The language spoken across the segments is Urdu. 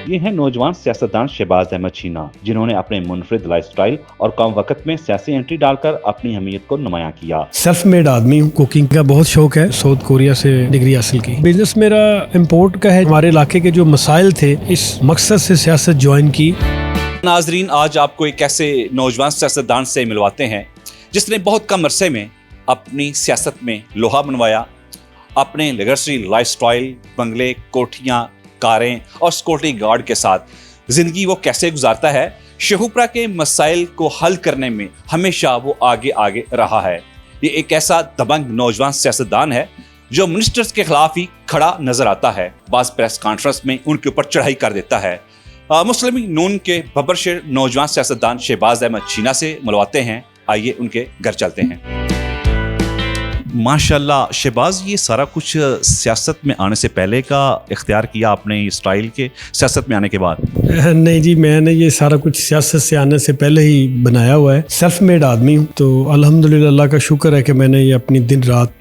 یہ ہیں نوجوان سیاستدان شہباز احمد چینا، جنہوں نے اپنے منفرد لائف سٹائل اور کم وقت میں سیاسی انٹری ڈال کر اپنی اہمیت کو نمایاں کیا۔ سیلف میڈ آدمی ہوں، کوکنگ کا بہت شوق ہے، ساؤتھ کوریا سے ڈگری حاصل کی۔ بزنس میرا امپورٹ کا ہے، ہمارے علاقے کے جو مسائل تھے اس مقصد سے سیاست جوائن کی۔ ناظرین، آج آپ کو ایک ایسے نوجوان سیاستدان سے ملواتے ہیں جس نے بہت کم عرصے میں اپنی سیاست میں لوہا بنوایا، اپنے لیگسی لائف سٹائل، بنگلے، کوٹھیاں، کاریں اور سیکورٹی گارڈ کے ساتھ زندگی وہ کیسے گزارتا ہے۔ شیخوپورہ کے مسائل کو حل کرنے میں ہمیشہ وہ آگے رہا ہے۔ یہ ایک ایسا دبنگ نوجوان سیاستدان ہے جو منسٹرز کے خلاف ہی کھڑا نظر آتا ہے، بعض پریس کانفرنس میں ان کے اوپر چڑھائی کر دیتا ہے۔ مسلم لیگ نون کے ببرشیر نوجوان سیاستدان شہباز احمد چینا سے ملواتے ہیں، آئیے ان کے گھر چلتے ہیں۔ ماشاءاللہ شہباز، یہ سارا کچھ سیاست میں آنے سے پہلے کا اختیار کیا آپ نے اسٹائل کے سیاست میں آنے کے بعد؟ نہیں جی، میں نے یہ سارا کچھ سیاست سے آنے سے پہلے ہی بنایا ہوا ہے۔ سیلف میڈ آدمی ہوں، تو الحمدللہ اللہ کا شکر ہے کہ میں نے یہ اپنی دن رات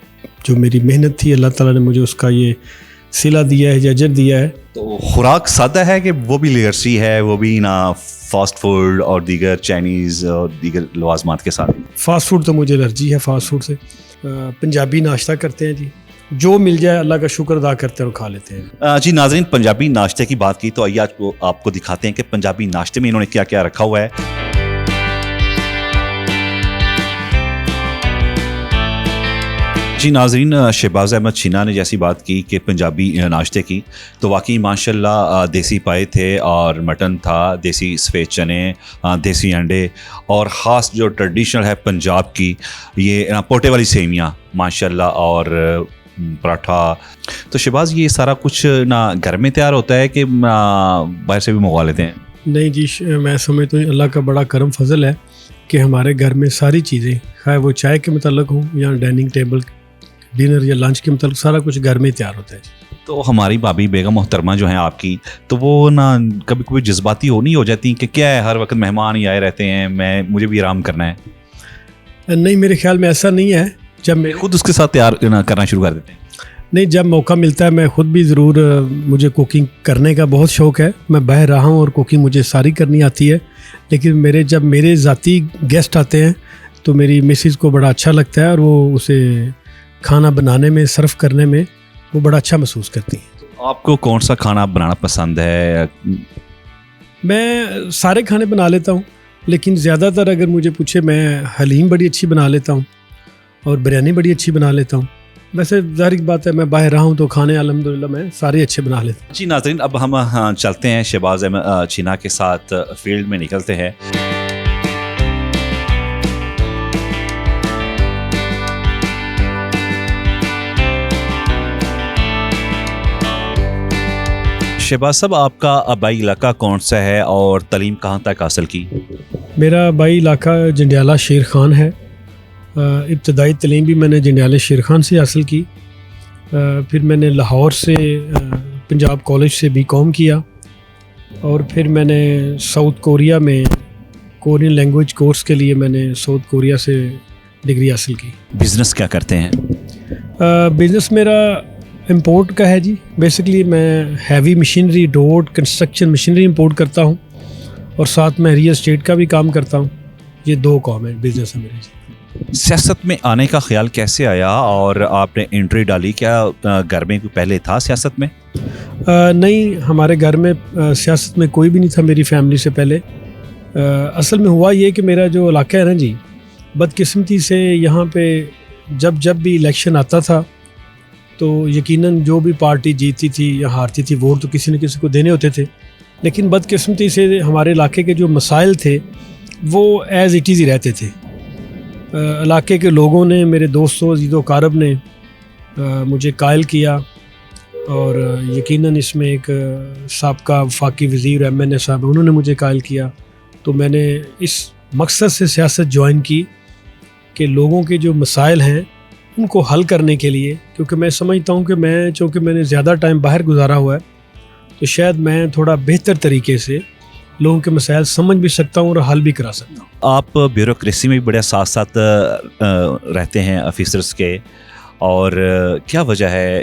جو میری محنت تھی، اللہ تعالیٰ نے مجھے اس کا یہ صلہ دیا ہے، اجر دیا ہے۔ تو خوراک سادہ ہے کہ وہ بھی لیگرسی ہے، وہ بھی نا فاسٹ فوڈ اور دیگر چائنیز اور دیگر لوازمات کے ساتھ؟ فاسٹ فوڈ تو مجھے الرجی ہے فاسٹ فوڈ سے۔ پنجابی ناشتہ کرتے ہیں جی، جو مل جائے اللہ کا شکر ادا کرتے ہیں اور کھا لیتے ہیں۔ جی ناظرین، پنجابی ناشتے کی بات کی تو آئیے آج آپ کو دکھاتے ہیں کہ پنجابی ناشتے میں انہوں نے کیا کیا رکھا ہوا ہے۔ جی ناظرین، شہباز احمد چینا نے جیسی بات کی کہ پنجابی ناشتے کی، تو واقعی ماشاءاللہ دیسی پائے تھے اور مٹن تھا، دیسی سفید چنے، دیسی انڈے اور خاص جو ٹریڈیشنل ہے پنجاب کی یہ پوٹے والی سیویاں ماشاءاللہ، اور پراٹھا۔ تو شہباز، یہ سارا کچھ نہ گھر میں تیار ہوتا ہے کہ باہر سے بھی منگوا لیتے ہیں؟ نہیں جی، میں سمجھتا ہوں اللہ کا بڑا کرم فضل ہے کہ ہمارے گھر میں ساری چیزیں، خواہ وہ چائے کے متعلق ہوں یا ڈائننگ ٹیبل، ڈنر یا لنچ کے متعلق، سارا کچھ گھر میں تیار ہوتا ہے۔ تو ہماری بھابھی بیگم محترمہ جو ہیں آپ کی، تو وہ نا کبھی کوئی جذباتی ہو جاتی کہ کیا ہے ہر وقت مہمان ہی آئے رہتے ہیں، مجھے بھی آرام کرنا ہے؟ نہیں، میرے خیال میں ایسا نہیں ہے۔ جب میں خود اس کے ساتھ تیار کرنا شروع کر دیتے ہیں؟ نہیں، جب موقع ملتا ہے میں خود بھی ضرور، مجھے کوکنگ کرنے کا بہت شوق ہے، میں باہر رہا ہوں اور کوکنگ مجھے ساری کرنی آتی ہے، لیکن جب میرے ذاتی گیسٹ آتے ہیں تو میری مسز کو بڑا اچھا لگتا ہے اور وہ اسے کھانا بنانے میں، سرو کرنے میں وہ بڑا اچھا محسوس کرتی ہیں۔ آپ کو کون سا کھانا بنانا پسند ہے؟ میں سارے کھانے بنا لیتا ہوں، لیکن زیادہ تر اگر مجھے پوچھے، میں حلیم بڑی اچھی بنا لیتا ہوں اور بریانی بڑی اچھی بنا لیتا ہوں۔ ویسے ظاہر بات ہے میں باہر رہا ہوں تو کھانے الحمدللہ میں سارے اچھے بنا لیتا ہوں۔ جی ناظرین، اب ہم چلتے ہیں شہباز احمد چینا کے ساتھ فیلڈ میں نکلتے ہیں۔ شہباز صاحب، آپ کا آبائی علاقہ کون سا ہے اور تعلیم کہاں تک حاصل کی؟ میرا آبائی علاقہ جنڈیالہ شیر خان ہے۔ ابتدائی تعلیم بھی میں نے جنڈیالہ شیر خان سے حاصل کی، پھر میں نے لاہور سے پنجاب کالج سے BCom کیا، اور پھر میں نے ساؤتھ کوریا میں کورین لینگویج کورس کے لیے میں نے ساؤتھ کوریا سے ڈگری حاصل کی۔ بزنس کیا کرتے ہیں؟ بزنس میرا امپورٹ کا ہے جی، بیسکلی میں ہیوی مشینری، ڈوٹ کنسٹرکشن مشینری امپورٹ کرتا ہوں، اور ساتھ میں ریئل اسٹیٹ کا بھی کام کرتا ہوں۔ یہ 2 کام ہے، بزنس ہے میرے جی۔ سیاست میں آنے کا خیال کیسے آیا اور آپ نے انٹری ڈالی؟ کیا گھر میں کوئی پہلے تھا سیاست میں؟ نہیں، ہمارے گھر میں سیاست میں کوئی بھی نہیں تھا میری فیملی سے پہلے۔ اصل میں ہوا یہ کہ میرا جو علاقہ ہے نا جی، بدقسمتی سے یہاں پہ جب بھی الیکشن آتا تھا تو یقیناً جو بھی پارٹی جیتتی تھی یا ہارتی تھی، ووٹ تو کسی نہ کسی کو دینے ہوتے تھے، لیکن بدقسمتی سے ہمارے علاقے کے جو مسائل تھے وہ ایز اٹ از ہی رہتے تھے۔ علاقے کے لوگوں نے، میرے دوستوں، عزیز و اقارب نے مجھے قائل کیا، اور یقیناً اس میں ایک سابقہ وفاقی وزیر MNA صاحب، انہوں نے مجھے قائل کیا، تو میں نے اس مقصد سے سیاست جوائن کی کہ لوگوں کے جو مسائل ہیں ان کو حل کرنے کے لیے، کیونکہ میں سمجھتا ہوں کہ چونکہ میں نے زیادہ ٹائم باہر گزارا ہوا ہے تو شاید میں تھوڑا بہتر طریقے سے لوگوں کے مسائل سمجھ بھی سکتا ہوں اور حل بھی کرا سکتا ہوں۔ آپ بیوروکریسی میں بھی بڑے ساتھ رہتے ہیں آفیسرز کے، اور کیا وجہ ہے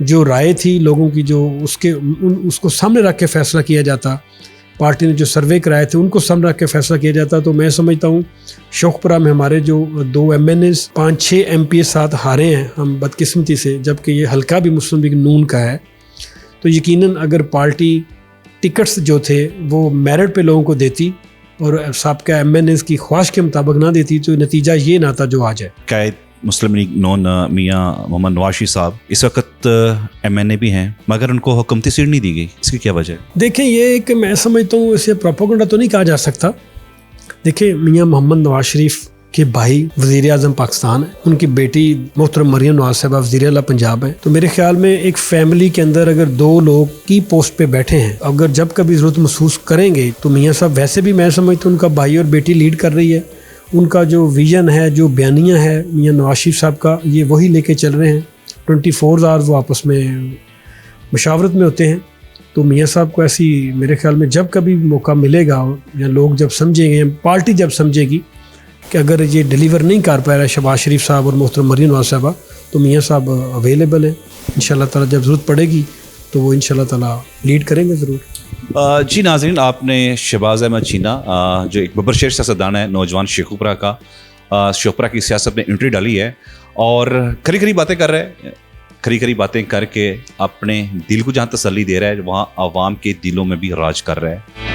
جو رائے تھی لوگوں کی جو اس کو سامنے رکھ کے فیصلہ کیا جاتا، پارٹی نے جو سروے کرائے تھے ان کو سامنے رکھ کے فیصلہ کیا جاتا، تو میں سمجھتا ہوں شوخپورہ میں ہمارے جو 2 MNAs 5-6 MP ساتھ ہارے ہیں ہم بدقسمتی سے، جبکہ یہ حلقہ بھی مسلم لیگ نون کا ہے، تو یقیناً اگر پارٹی ٹکٹس جو تھے وہ میرٹ پہ لوگوں کو دیتی اور سابقہ MNAs کی خواہش کے مطابق نہ دیتی تو نتیجہ یہ نہ تھا جو آج ہے۔ قائد مسلم لیگ نون میاں محمد نواز شریف صاحب اس وقت MNA بھی ہیں، مگر ان کو حکومتی سیٹ نہیں دی گئی، اس کی کیا وجہ ہے؟ دیکھیں یہ ایک میں سمجھتا ہوں اسے پروپیگنڈا تو نہیں کہا جا سکتا۔ دیکھیں میاں محمد نواز شریف کے بھائی وزیر اعظم پاکستان ہیں، ان کی بیٹی محترم مریم نواز صاحبہ وزیر اعلیٰ پنجاب ہیں، تو میرے خیال میں ایک فیملی کے اندر اگر 2 لوگ کی پوسٹ پہ بیٹھے ہیں، اگر جب کبھی ضرورت محسوس کریں گے تو میاں صاحب ویسے بھی میں سمجھتا ہوں ان کا بھائی اور بیٹی لیڈ کر رہی ہے، ان کا جو ویژن ہے جو بیانیہ ہے میاں نواز شریف صاحب کا یہ وہی لے کے چل رہے ہیں، 24 آورز وہ آپس میں مشاورت میں ہوتے ہیں، تو میاں صاحب کو ایسی میرے خیال میں جب کبھی موقع ملے گا یا لوگ جب سمجھیں گے یا پارٹی جب سمجھے گی کہ اگر یہ ڈیلیور نہیں کر پا رہا ہے شہباز شریف صاحب اور محترم مریم نواز صاحبہ تو میاں صاحب اویلیبل ہیں، انشاءاللہ تعالیٰ جب ضرورت پڑے گی تو وہ انشاءاللہ تعالیٰ لیڈ کریں گے ضرور۔ جی ناظرین، آپ نے شہباز احمد چینا جو ایک ببرشیر سیاستدان ہے، نوجوان شیخوپورہ کا، شیخوپورہ کی سیاست میں انٹری ڈالی ہے اور کھری کھری باتیں کر رہے ہیں، کھری کھری باتیں کر کے اپنے دل کو جہاں تسلی دے رہا ہے وہاں عوام کے دلوں میں بھی راج کر رہا ہے۔